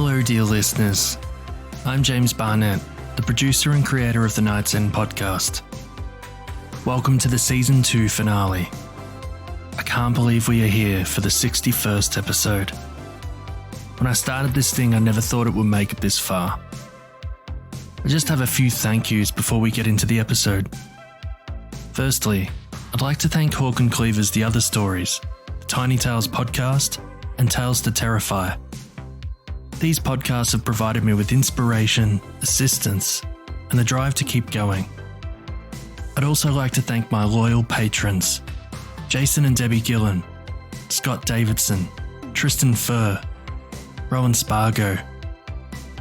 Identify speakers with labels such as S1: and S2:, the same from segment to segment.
S1: Hello, dear listeners. I'm James Barnett, the producer and creator of the Night's End podcast. Welcome to the Season 2 finale. I can't believe we are here for the 61st episode. When I started this thing, I never thought it would make it this far. I just have a few thank yous before we get into the episode. Firstly, I'd like to thank Hawk and Cleaver's The Other Stories, the Tiny Tales podcast, and Tales to Terrify. These podcasts have provided me with inspiration, assistance, and the drive to keep going. I'd also like to thank my loyal patrons, Jason and Debbie Gillen, Scott Davidson, Tristan Furr, Rowan Spargo,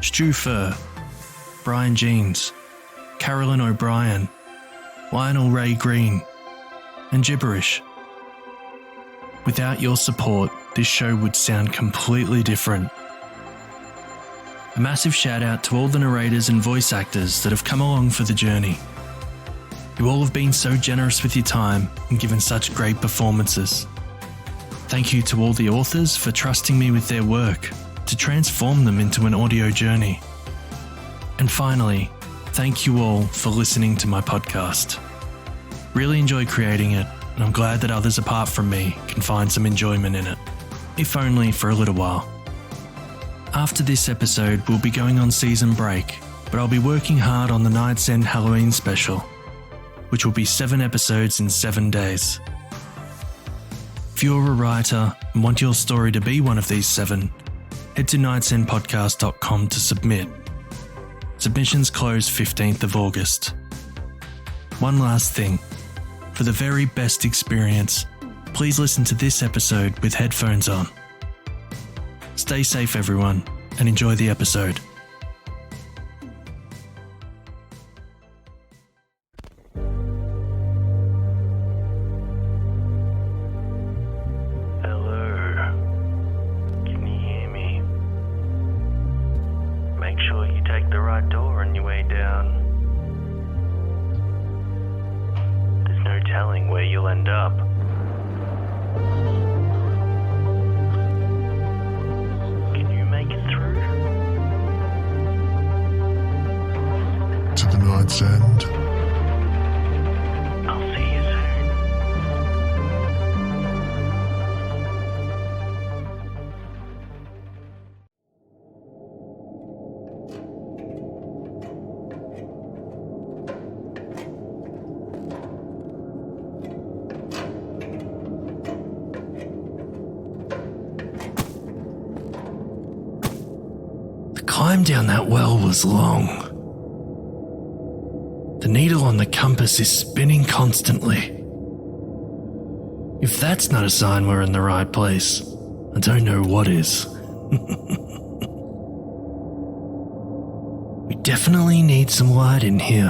S1: Stu Furr, Brian Jeans, Carolyn O'Brien, Lionel Ray Green, and Gibberish. Without your support, this show would sound completely different. A massive shout out to all the narrators and voice actors that have come along for the journey. You all have been so generous with your time and given such great performances. Thank you to all the authors for trusting me with their work to transform them into an audio journey. And finally, thank you all for listening to my podcast. Really enjoy creating it, and I'm glad that others apart from me can find some enjoyment in it, if only for a little while. After this episode, we'll be going on season break, but I'll be working hard on the Night's End Halloween special, which will be 7 episodes in 7 days. If you're a writer and want your story to be one of these 7, head to nightsendpodcast.com to submit. Submissions close 15th of August. One last thing. For the very best experience, please listen to this episode with headphones on. Stay safe, everyone, and enjoy the episode.
S2: End.
S1: I'll see you soon. The climb down that well was long. The needle on the compass is spinning constantly. If that's not a sign we're in the right place, I don't know what is. We definitely need some light in here.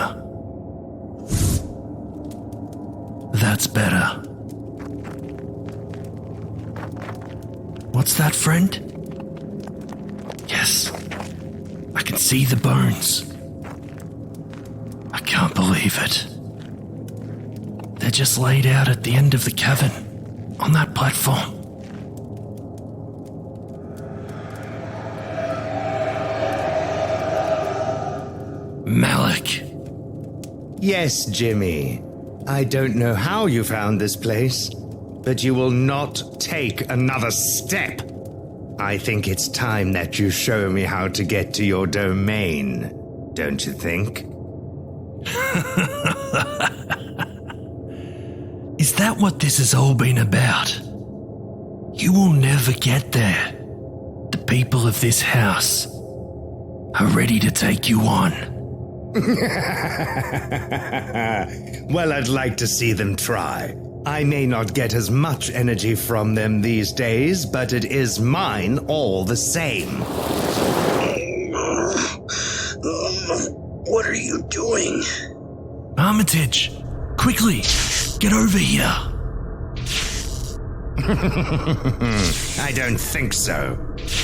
S1: That's better. What's that, friend? Yes, I can see the bones. I can't believe it. They're just laid out at the end of the cavern, on that platform. Malik.
S3: Yes, Jimmy. I don't know how you found this place, but you will not take another step. I think it's time that you show me how to get to your domain, don't you think?
S1: Is that what this has all been about? You will never get there. The people of this house are ready to take you on.
S3: Well, I'd like to see them try. I may not get as much energy from them these days, but it is mine all the same.
S4: What are you doing?
S1: Armitage, quickly, get over here.
S3: I don't think so.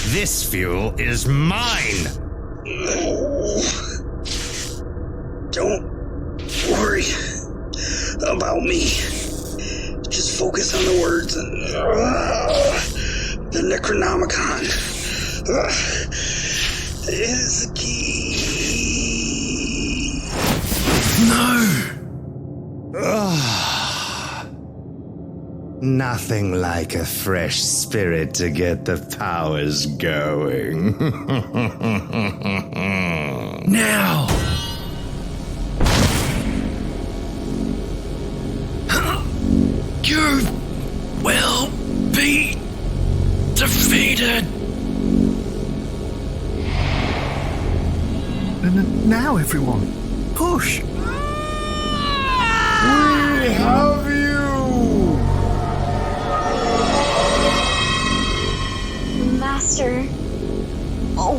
S3: This fuel is mine.
S4: Don't worry about me. Just focus on the words and the Necronomicon. is the key.
S1: No!
S3: Nothing like a fresh spirit to get the powers going.
S1: Now! You will be defeated!
S5: And now, everyone, push!
S3: We have you!
S6: Master,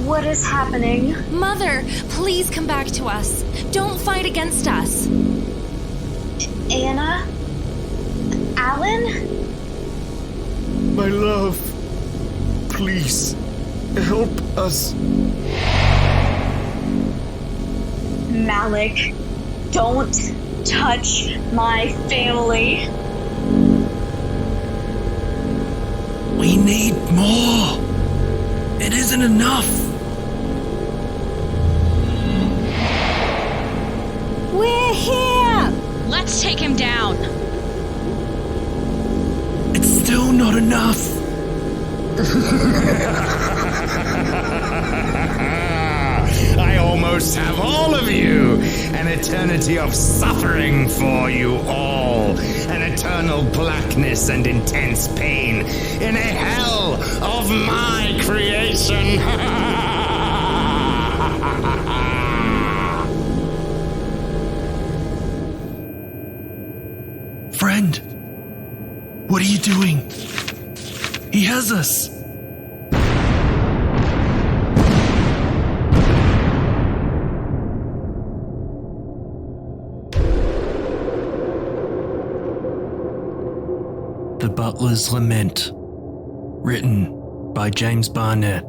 S6: what is happening?
S7: Mother, please come back to us. Don't fight against us.
S6: Anna? Allan?
S5: My love, please, help us.
S6: Malik, don't touch my family.
S1: We need more! It isn't enough!
S7: We're here! Let's take him down.
S1: It's still not enough!
S3: I almost have all of you! An eternity of suffering for you all! An eternal blackness and intense pain in a hell of my creation!
S1: Friend! What are you doing? He has us! The Butler's Lament. Written by James Barnett.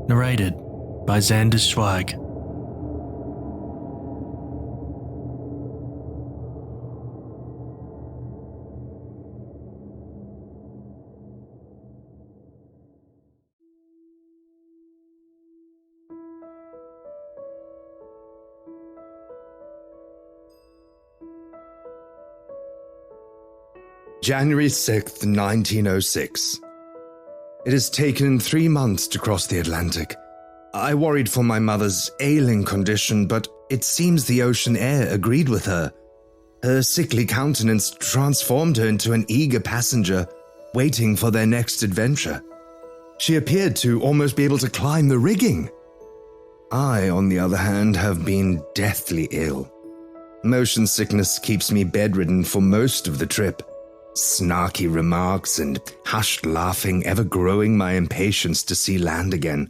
S1: Narrated by Xander Schweig.
S3: January 6th, 1906. It has taken 3 months to cross the Atlantic. I worried for my mother's ailing condition, but it seems the ocean air agreed with her. Her sickly countenance transformed her into an eager passenger, waiting for their next adventure. She appeared to almost be able to climb the rigging. I, on the other hand, have been deathly ill. Motion sickness keeps me bedridden for most of the trip. Snarky remarks and hushed laughing ever growing my impatience to see land again.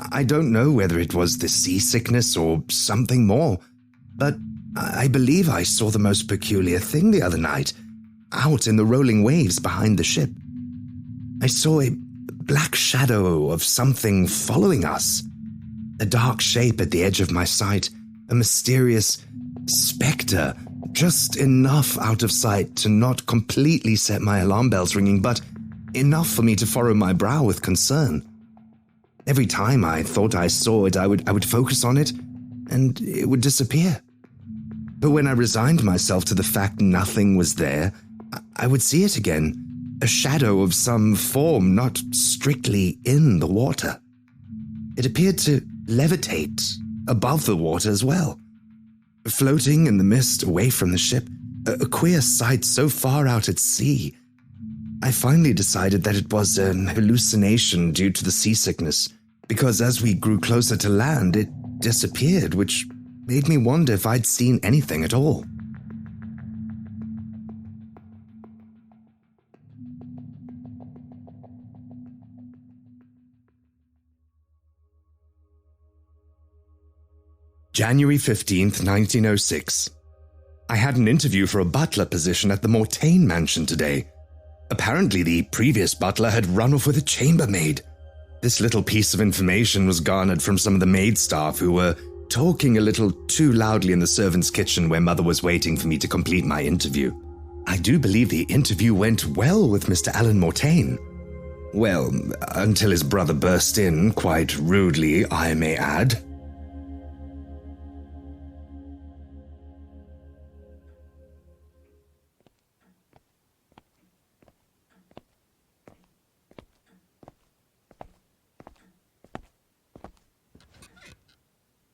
S3: I don't know whether it was the seasickness or something more, but I believe I saw the most peculiar thing the other night, out in the rolling waves behind the ship. I saw a black shadow of something following us, a dark shape at the edge of my sight, a mysterious spectre, just enough out of sight to not completely set my alarm bells ringing, but enough for me to furrow my brow with concern. Every time I thought I saw it, I would focus on it, and it would disappear. But when I resigned myself to the fact nothing was there, I would see it again, a shadow of some form not strictly in the water. It appeared to levitate above the water as well. Floating in the mist away from the ship, a queer sight so far out at sea. I finally decided that it was an hallucination due to the seasickness, because as we grew closer to land, it disappeared, which made me wonder if I'd seen anything at all. January 15th, 1906. I had an interview for a butler position at the Mortaine mansion today. Apparently, the previous butler had run off with a chambermaid. This little piece of information was garnered from some of the maid staff who were talking a little too loudly in the servants' kitchen where Mother was waiting for me to complete my interview. I do believe the interview went well with Mr. Allan Mortaine. Well, until his brother burst in, quite rudely, I may add.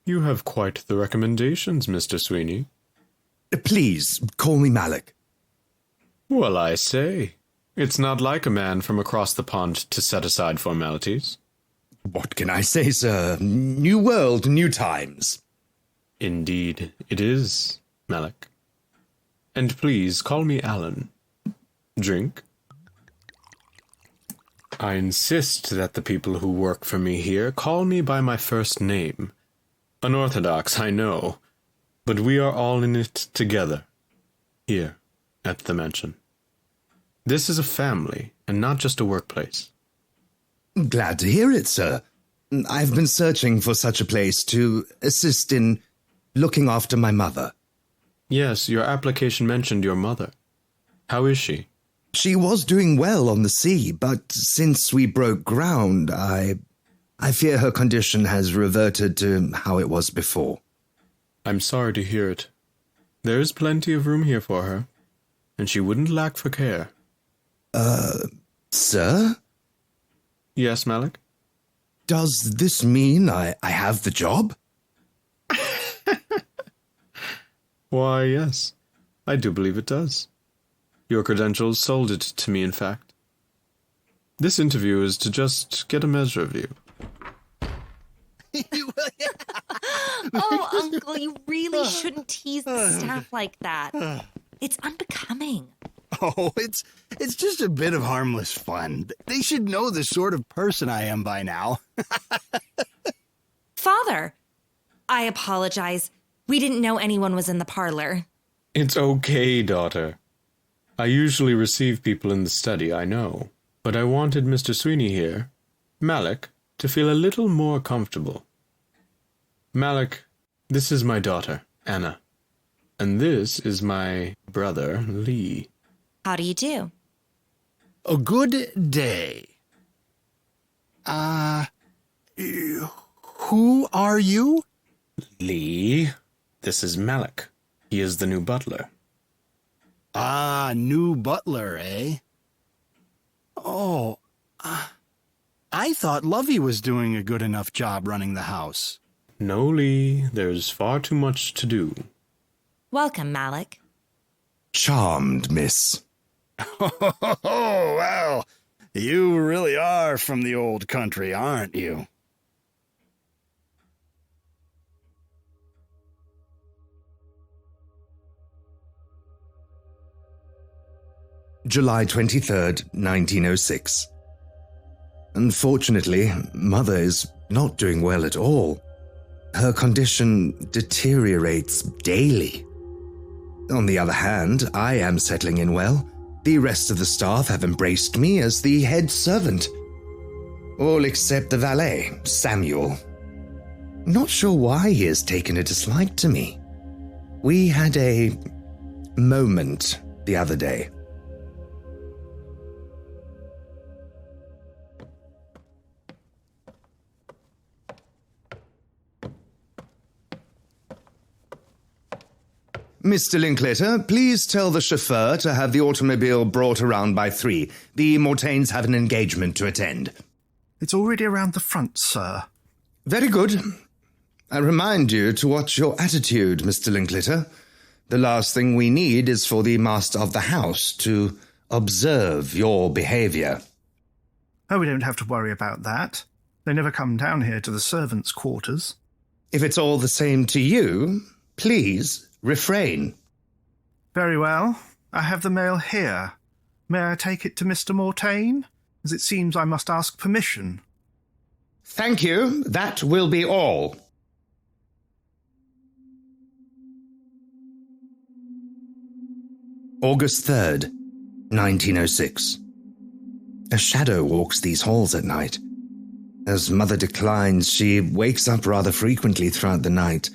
S8: You have quite the recommendations, Mr. Sweeney.
S3: Please, call me Malik.
S8: Well, I say, it's not like a man from across the pond to set aside formalities.
S3: What can I say, sir? New world, new times.
S8: Indeed, it is, Malik. And please, call me Allan. Drink? I insist that the people who work for me here call me by my first name. Unorthodox, I know, but we are all in it together, here, at the mansion. This is a family, and not just a workplace.
S3: Glad to hear it, sir. I've been searching for such a place to assist in looking after my mother.
S8: Yes, your application mentioned your mother. How is she?
S3: She was doing well on the sea, but since we broke ground, I fear her condition has reverted to how it was before.
S8: I'm sorry to hear it. There is plenty of room here for her, and she wouldn't lack for care.
S3: Sir?
S8: Yes, Malik?
S3: Does this mean I have the job?
S8: Why, yes. I do believe it does. Your credentials sold it to me, in fact. This interview is to just get a measure of you.
S7: Oh, Uncle, you really shouldn't tease the staff like that. It's unbecoming.
S5: Oh, it's just a bit of harmless fun. They should know the sort of person I am by now.
S7: Father, I apologize. We didn't know anyone was in the parlor.
S8: It's okay, daughter. I usually receive people in the study, I know. But I wanted Mr. Sweeney here, Malik, to feel a little more comfortable. Malik, this is my daughter, Anna. And this is my brother, Lee.
S7: How do you do?
S5: A good day. Who are you?
S8: Lee, this is Malik. He is the new butler.
S5: Ah, new butler, eh? Oh, I thought Lovey was doing a good enough job running the house.
S8: No, Lee, there's far too much to do.
S7: Welcome, Malik.
S3: Charmed, miss.
S5: Oh, well, you really are from the old country, aren't you?
S3: July 23rd, 1906. Unfortunately, Mother is not doing well at all. Her condition deteriorates daily. On the other hand, I am settling in well. The rest of the staff have embraced me as the head servant. All except the valet, Samuel. Not sure why he has taken a dislike to me. We had a moment the other day. Mr. Linklater, please tell the chauffeur to have the automobile brought around by 3. The Mortaines have an engagement to attend.
S2: It's already around the front, sir.
S3: Very good. I remind you to watch your attitude, Mr. Linklater. The last thing we need is for the master of the house to observe your behavior.
S2: Oh, we don't have to worry about that. They never come down here to the servants' quarters.
S3: If it's all the same to you, please refrain.
S2: Very well. I have the mail here. May I take it to Mr. Mortaine? As it seems I must ask permission.
S3: Thank you. That will be all. August 3rd, 1906. A shadow walks these halls at night. As Mother declines, she wakes up rather frequently throughout the night.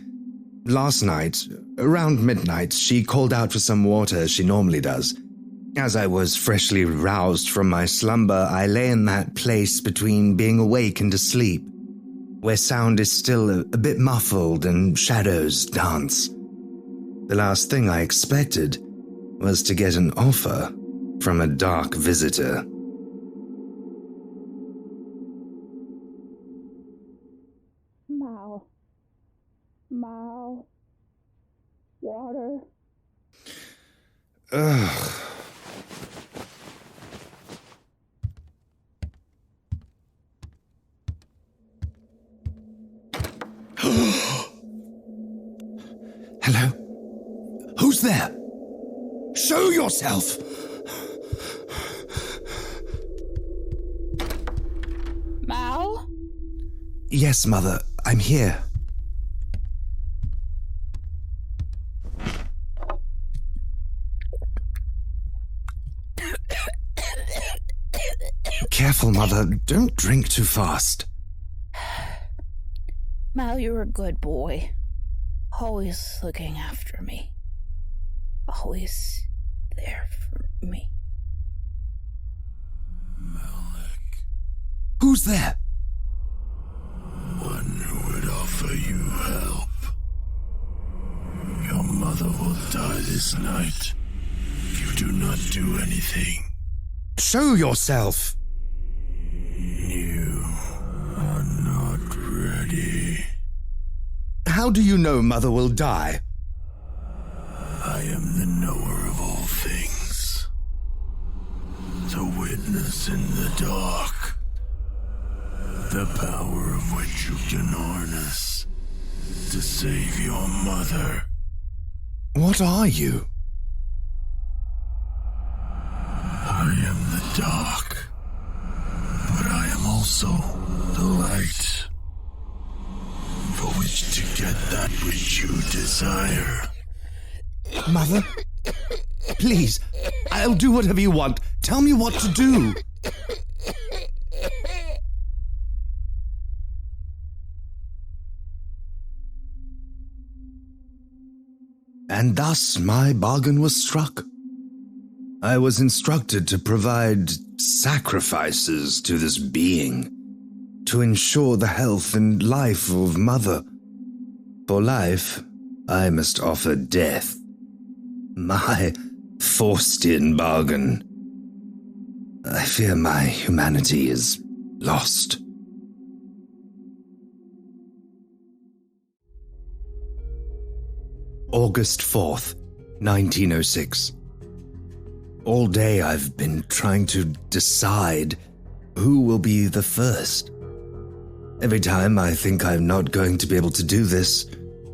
S3: Last night, around midnight, she called out for some water as she normally does. As I was freshly roused from my slumber, I lay in that place between being awake and asleep, where sound is still a bit muffled and shadows dance. The last thing I expected was to get an offer from a dark visitor.
S9: Mao. Water.
S3: Ugh. Hello? Who's there? Show yourself!
S9: Mao?
S3: Yes, Mother, I'm here. Careful, Mother. Don't drink too fast.
S9: Mal, you're a good boy. Always looking after me. Always there for me.
S10: Malik.
S3: Who's there?
S10: One who would offer you help. Your mother will die this night if you do not do anything.
S3: Show yourself!
S10: You are not ready.
S3: How do you know Mother will die?
S10: I am the knower of all things. The witness in the dark. The power of which you can harness to save your mother.
S3: What are you?
S10: I am the dark, but I am also the light, for which to get that which you desire.
S3: Mother? Please, I'll do whatever you want. Tell me what to do. And thus my bargain was struck. I was instructed to provide sacrifices to this being, to ensure the health and life of Mother. For life, I must offer death. My forced-in bargain. I fear my humanity is lost. August 4th, 1906. All day I've been trying to decide who will be the first. Every time I think I'm not going to be able to do this,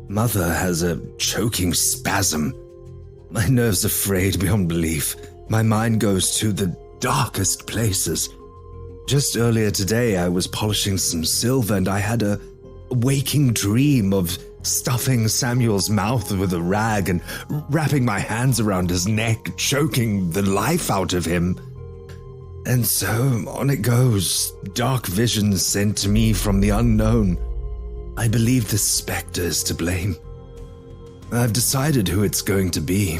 S3: Mother has a choking spasm. My nerves are frayed beyond belief. My mind goes to the darkest places. Just earlier today I was polishing some silver and I had a waking dream of stuffing Samuel's mouth with a rag and wrapping my hands around his neck, choking the life out of him. And so on it goes, dark visions sent to me from the unknown. I believe the spectre is to blame. I've decided who it's going to be.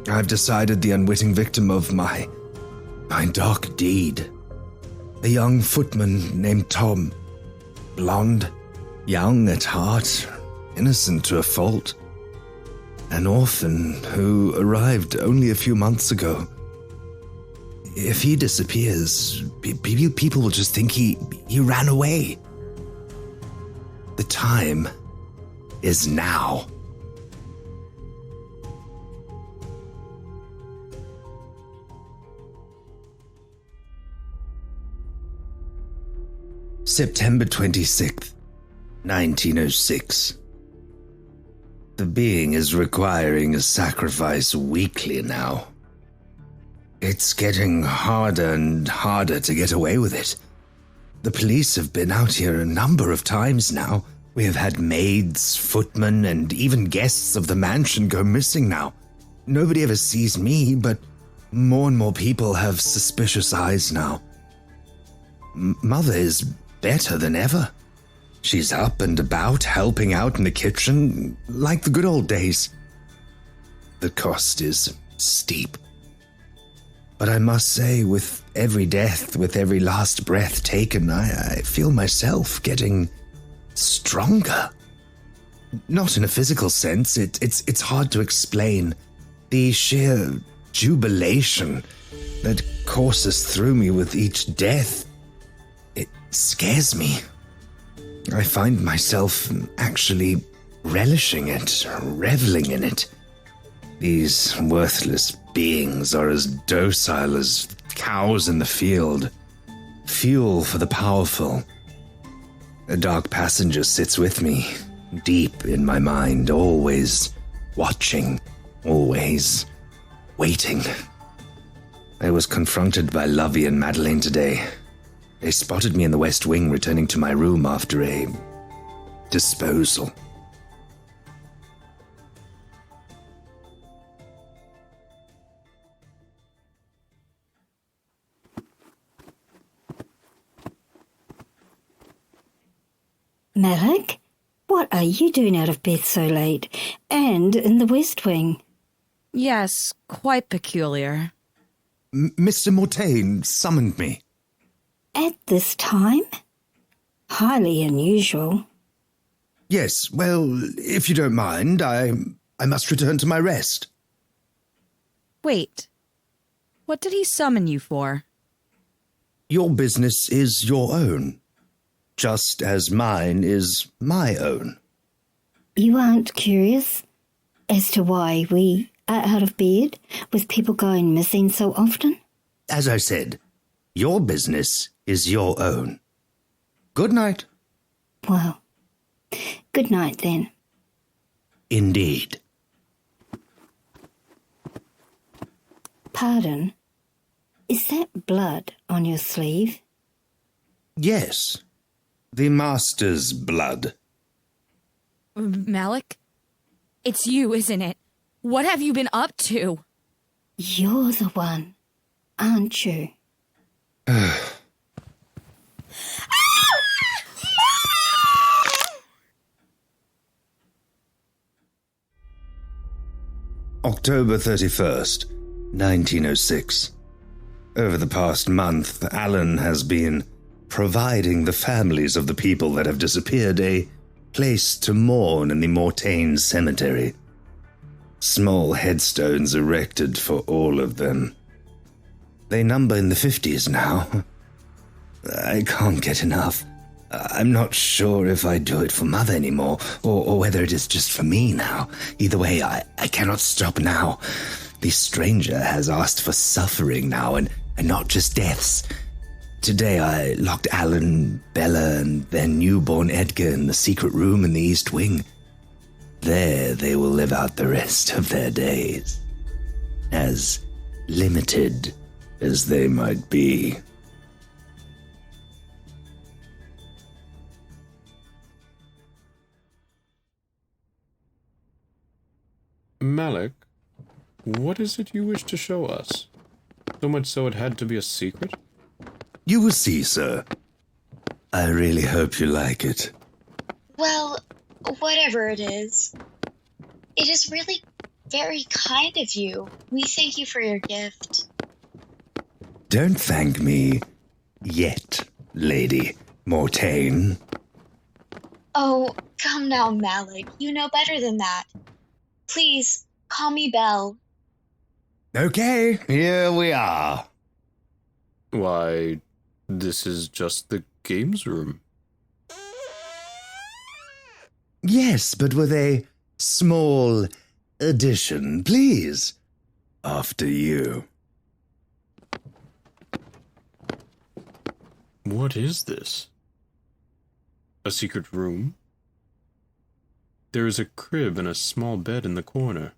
S3: I've decided the unwitting victim of my dark deed. A young footman named Tom. Blonde, young at heart, innocent to a fault. An orphan who arrived only a few months ago. If he disappears, people will just think he ran away. The time is now. September 26th, 1906. The being is requiring a sacrifice weekly now. It's getting harder and harder to get away with it. The police have been out here a number of times now. We have had maids, footmen, and even guests of the mansion go missing now. Nobody ever sees me, but more and more people have suspicious eyes now. Mother is better than ever. She's up and about, helping out in the kitchen, like the good old days. The cost is steep. But I must say, with every death, with every last breath taken, I feel myself getting stronger. Not in a physical sense, it's hard to explain. The sheer jubilation that courses through me with each death, it scares me. I find myself actually relishing it, reveling in it. These worthless beings are as docile as cows in the field. Fuel for the powerful. A dark passenger sits with me, deep in my mind, always watching, always waiting. I was confronted by Lovey and Madeline today. They spotted me in the West Wing returning to my room after a disposal.
S11: Malik, what are you doing out of bed so late, and in the West Wing?
S12: Yes, quite peculiar.
S3: Mr. Mortaine summoned me.
S11: At this time? Highly unusual.
S3: Yes, well, if you don't mind, I must return to my rest.
S12: Wait, what did he summon you for?
S3: Your business is your own, just as mine is my own.
S11: You aren't curious as to why we are out of bed with people going missing so often?
S3: As I said, your business is your own. Good night.
S11: Well, good night then.
S3: Indeed.
S11: Pardon? Is that blood on your sleeve?
S3: Yes. The Master's blood.
S12: Malik? It's you, isn't it? What have you been up to?
S11: You're the one, aren't you?
S3: October 31st, 1906. Over the past month, Allan has been providing the families of the people that have disappeared a place to mourn in the Mortaine cemetery. Small headstones erected for all of them. They number in the 50s now. I can't get enough. I'm not sure if I do it for Mother anymore, or whether it is just for me now. Either way, I cannot stop now. The stranger has asked for suffering now, and not just deaths. Today I locked Allan, Bella, and their newborn Edgar in the secret room in the East Wing. There they will live out the rest of their days. As limited as they might be.
S8: Malik, what is it you wish to show us? So much so it had to be a secret?
S3: You will see, sir. I really hope you like it.
S6: Well, whatever it is really very kind of you. We thank you for your gift.
S3: Don't thank me yet, Lady Mortaine.
S6: Oh, come now, Malik. You know better than that. Please, call me Belle.
S3: Okay, here we are.
S8: Why, this is just the games room.
S3: Yes, but with a small addition, please. After you.
S8: What is this? A secret room? There is a crib and a small bed in the corner.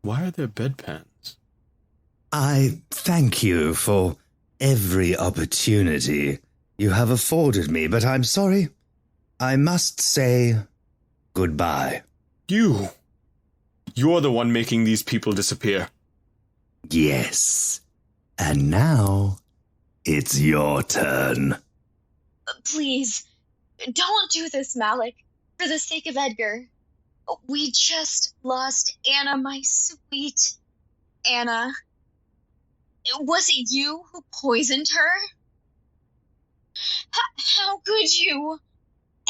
S8: Why are there bedpans?
S3: I thank you for every opportunity you have afforded me, but I'm sorry. I must say goodbye.
S8: You're the one making these people disappear.
S3: Yes. And now, it's your turn.
S6: Please, don't do this, Malik. For the sake of Edgar. We just lost Anna, my sweet Anna. Was it you who poisoned her? How could you?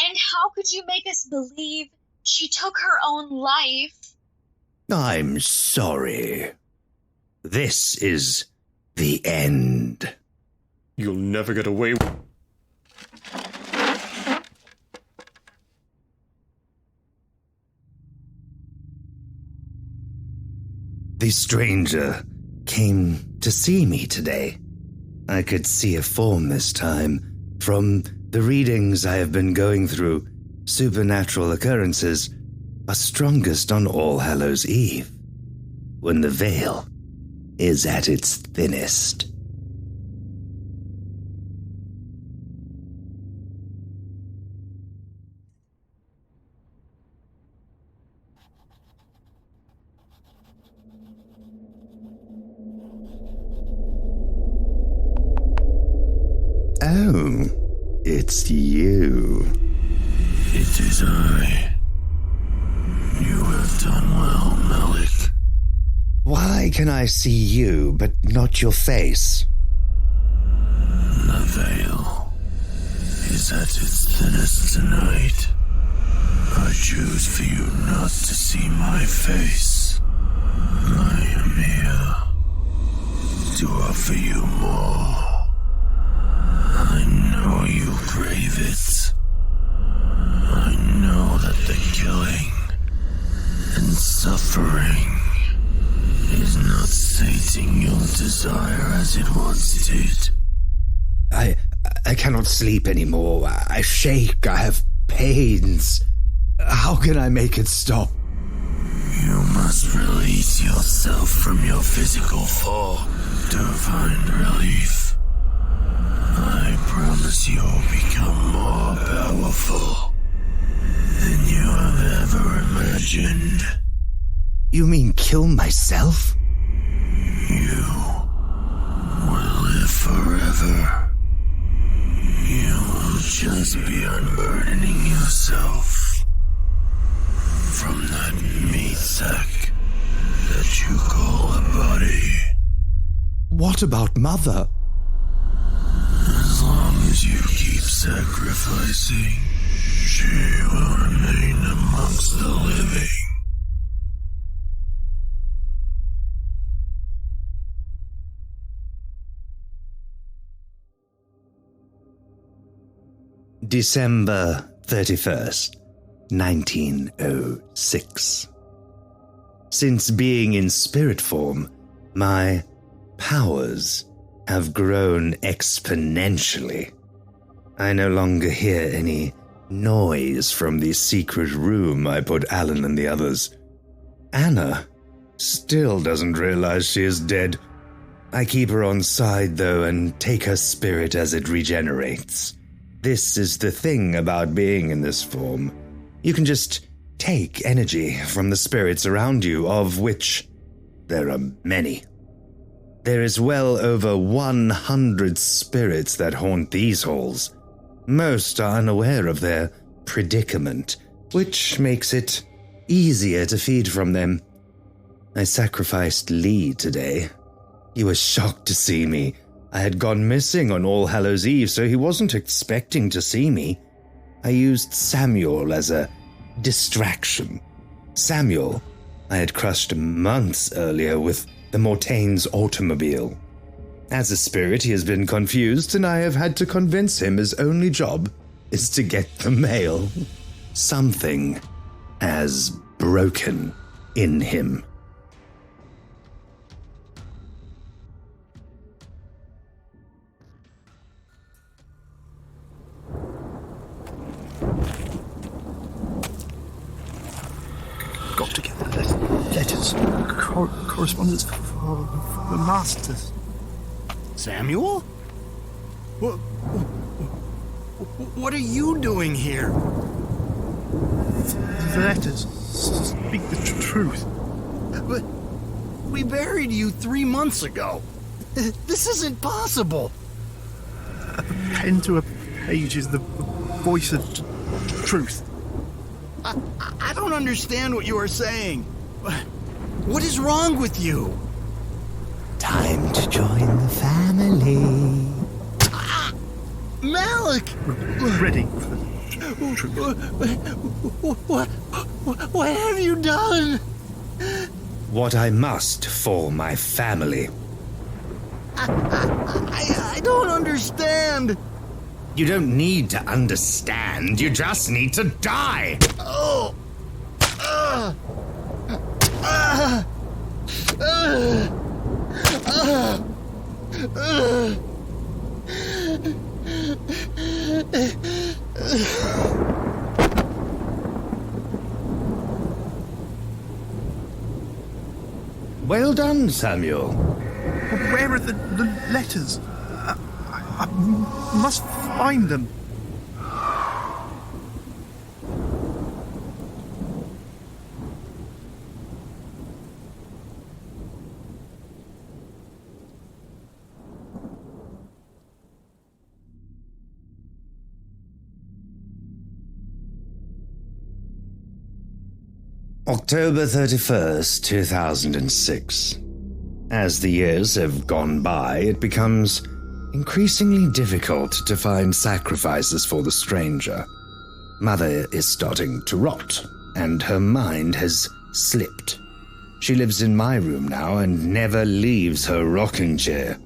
S6: And how could you make us believe she took her own life?
S3: I'm sorry. This is the end.
S8: You'll never get away with...
S3: The stranger came to see me today. I could see a form this time. From the readings I have been going through, supernatural occurrences are strongest on All Hallows' Eve, when the veil is at its thinnest. Oh, it's you.
S10: It is I. You have done well, Malik.
S3: Why can I see you, but not your face?
S10: The veil is at its thinnest tonight. I choose for you not to see my face. I am here to offer you more. I know you crave it. I know that the killing and suffering is not sating your desire as it once did.
S3: I cannot sleep anymore. I shake. I have pains. How can I make it stop?
S10: You must release yourself from your physical fall to find relief. I promise you will become more powerful than you have ever imagined.
S3: You mean kill myself?
S10: You will live forever. You will just be unburdening yourself from that meat sack that you call a body.
S3: What about Mother?
S10: As long as you keep sacrificing, she will remain amongst the living.
S3: December 31st, 1906. Since being in spirit form, my powers have grown exponentially. I no longer hear any noise from the secret room I put Allan and the others. Anna still doesn't realize she is dead. I keep her on side, though, and take her spirit as it regenerates. This is the thing about being in this form. You can just take energy from the spirits around you, of which there are many. There is well over 100 spirits that haunt these halls. Most are unaware of their predicament, which makes it easier to feed from them. I sacrificed Lee today. He was shocked to see me. I had gone missing on All Hallows' Eve, so he wasn't expecting to see me. I used Samuel as a distraction. Samuel I had crushed months earlier with the Mortaine's automobile. As a spirit, he has been confused, and I have had to convince him his only job is to get the mail. Something has broken in him.
S2: Got to get the letters. Correspondence for the masters.
S5: Samuel? What are you doing here?
S2: The letters speak the truth.
S5: But we buried you 3 months ago. This isn't possible.
S2: A pen to a page is the voice of truth.
S5: I don't understand what you are saying. What is wrong with you?
S3: Time to join the family.
S5: Malik!
S2: Ready.
S5: What have you done?
S3: What I must for my family.
S5: I don't understand.
S3: You don't need to understand. You just need to die.
S5: Oh.
S3: Well done, Samuel.
S2: Where are the letters? I must find them.
S3: October 31st, 2006. As the years have gone by, it becomes increasingly difficult to find sacrifices for the stranger. Mother is starting to rot, and her mind has slipped. She lives in my room now and never leaves her rocking chair.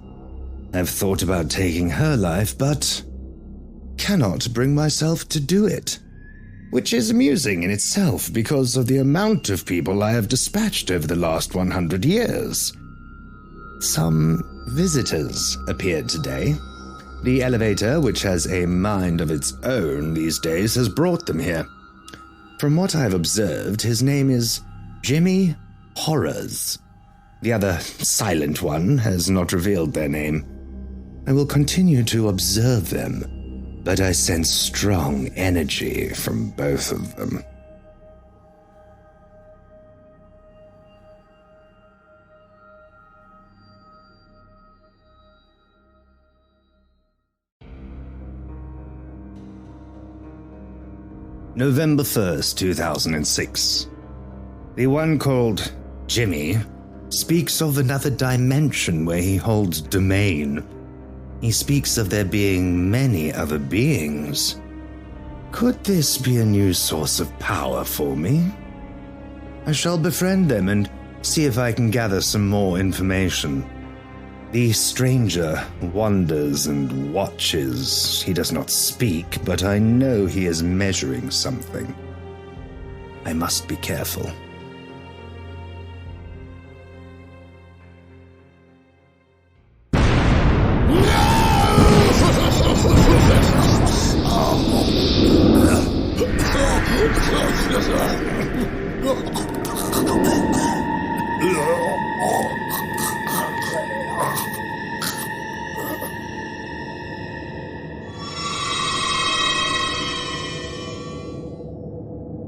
S3: I've thought about taking her life, but cannot bring myself to do it. Which is amusing in itself because of the amount of people I have dispatched over the last 100 years. Some visitors appeared today. The elevator, which has a mind of its own these days, has brought them here. From what I've observed, his name is Jimmy Horrors. The other silent one has not revealed their name. I will continue to observe them, but I sense strong energy from both of them. November 1st, 2006. The one called Jimmy speaks of another dimension where he holds domain. He speaks of there being many other beings. Could this be a new source of power for me? I shall befriend them and see if I can gather some more information. The stranger wanders and watches. He does not speak, but I know he is measuring something. I must be careful.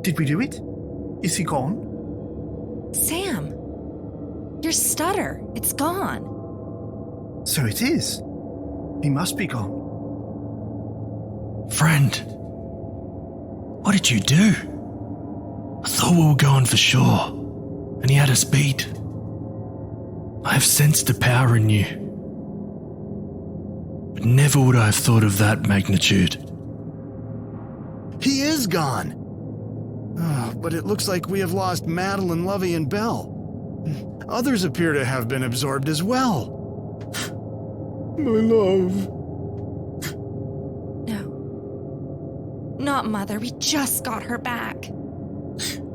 S2: Did we do it? Is he gone?
S7: Sam, your stutter, it's gone.
S2: So it is. He must be gone.
S1: Friend, what did you do? I thought we were going for sure, and he had us beat. I have sensed the power in you, but never would I have thought of that magnitude.
S5: He is gone. But it looks like we have lost Madeline, Lovey, and Belle. Others appear to have been absorbed as well.
S8: My love.
S7: No. Not Mother, we just got her back.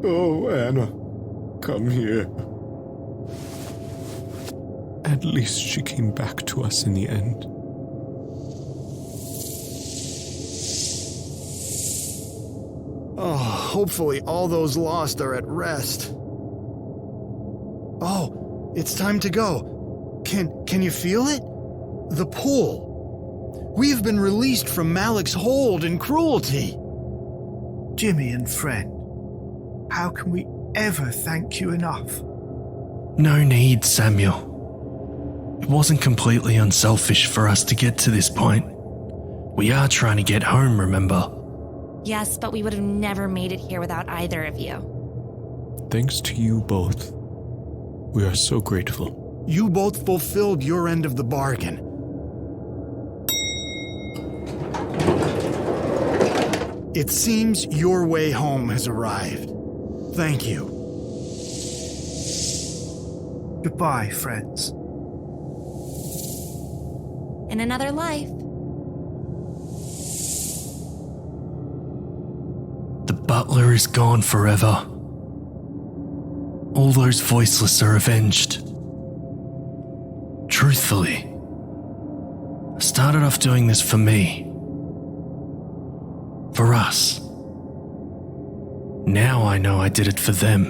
S8: Oh, Anna, come here. At least she came back to us in the end.
S5: Oh, hopefully all those lost are at rest. Oh, it's time to go. Can you feel it? The pull. We have been released from Malik's hold and cruelty.
S2: Jimmy and friend, how can we ever thank you enough?
S1: No need, Samuel. It wasn't completely unselfish for us to get to this point. We are trying to get home, remember?
S7: Yes, but we would have never made it here without either of you.
S8: Thanks to you both. We are so grateful.
S5: You both fulfilled your end of the bargain. It seems your way home has arrived. Thank you.
S2: Goodbye, friends.
S7: In another life.
S1: The butler is gone forever. All those voiceless are avenged. Truthfully, I started off doing this for me. For us. Now I know I did it for them.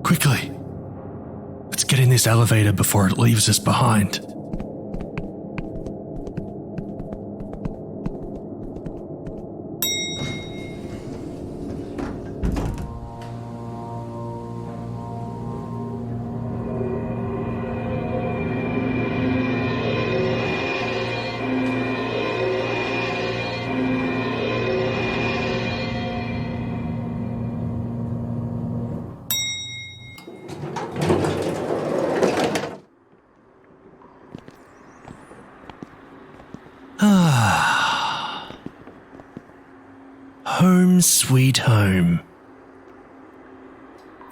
S1: Quickly, let's get in this elevator before it leaves us behind. Home sweet home.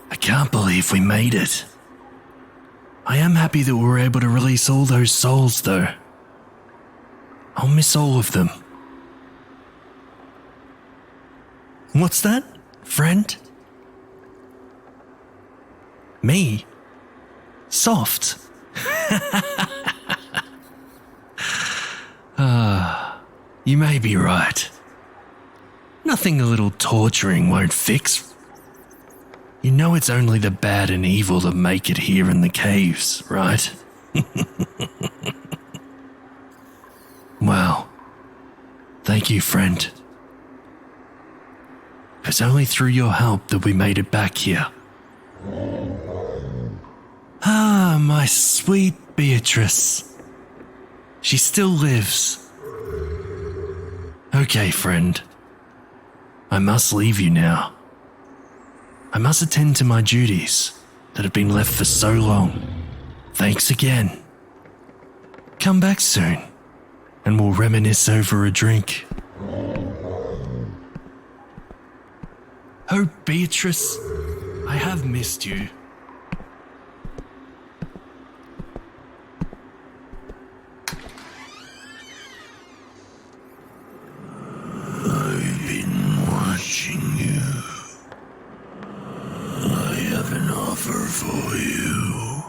S1: I can't believe we made it. I am happy that we were able to release all those souls, though. I'll miss all of them. What's that, friend? Me? Soft? You may be right. Nothing a little torturing won't fix. You know it's only the bad and evil that make it here in the caves, right? Well, thank you, friend. It's only through your help that we made it back here. Ah, my sweet Beatrice. She still lives. Okay, friend. I must leave you now. I must attend to my duties that have been left for so long. Thanks again. Come back soon, and we'll reminisce over a drink. Oh, Beatrice, I have missed you.
S10: I've been watching you. I have an offer for you.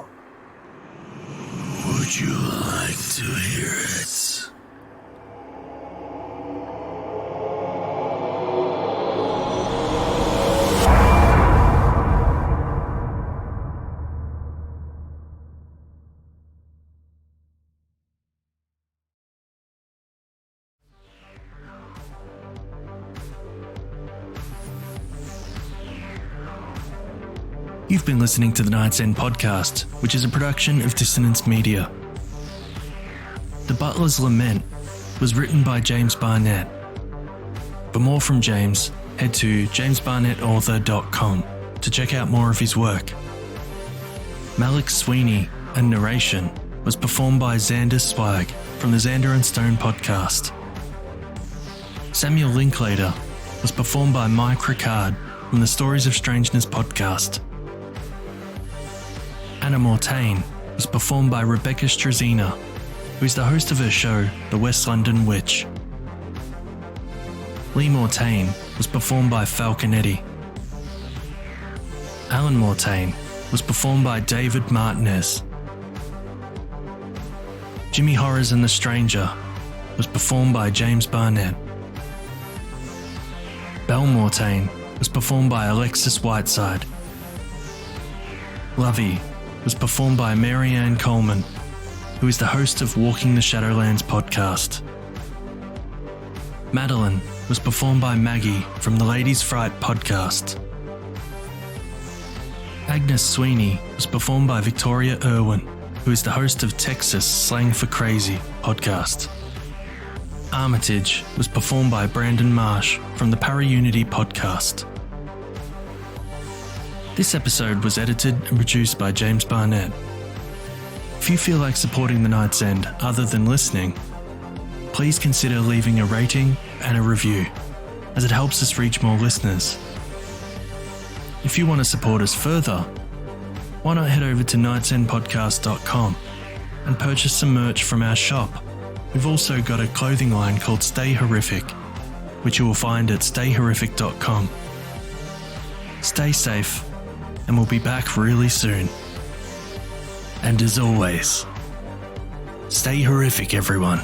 S10: Would you like to hear it?
S1: You've been listening to the Night's End podcast, which is a production of Dissonance Media. The Butler's Lament was written by James Barnett. For more from James, head to jamesbarnettauthor.com to check out more of his work. Alexis Sweeney and narration was performed by Xander Swag from the Xander and Stone podcast. Samuel Linklater was performed by Mike Ricard from the Stories of Strangeness podcast. Belle Mortaine was performed by Rebecca Struzyna, who is the host of her show, The West London Witch. Belle Mortaine was performed by Falconetti. Allan Mortaine was performed by David Martinez. Jimmy Horrors and the Stranger was performed by James Barnett. Belle Mortaine was performed by Alexis Whiteside. Lovey was performed by Marianne Coleman, who is the host of Walking the Shadowlands podcast. Madeline was performed by Maggie from the Ladies Fright podcast. Agnes Sweeney was performed by Victoria Irwin, who is the host of Texas Slang for Crazy podcast. Armitage was performed by Brandon Marsh from the Para Unity podcast. This episode was edited and produced by James Barnett. If you feel like supporting The Night's End other than listening, please consider leaving a rating and a review, as it helps us reach more listeners. If you want to support us further, why not head over to nightsendpodcast.com and purchase some merch from our shop. We've also got a clothing line called Stay Horrific, which you will find at stayhorrific.com. Stay safe, and we'll be back really soon. And as always, stay horrific, everyone.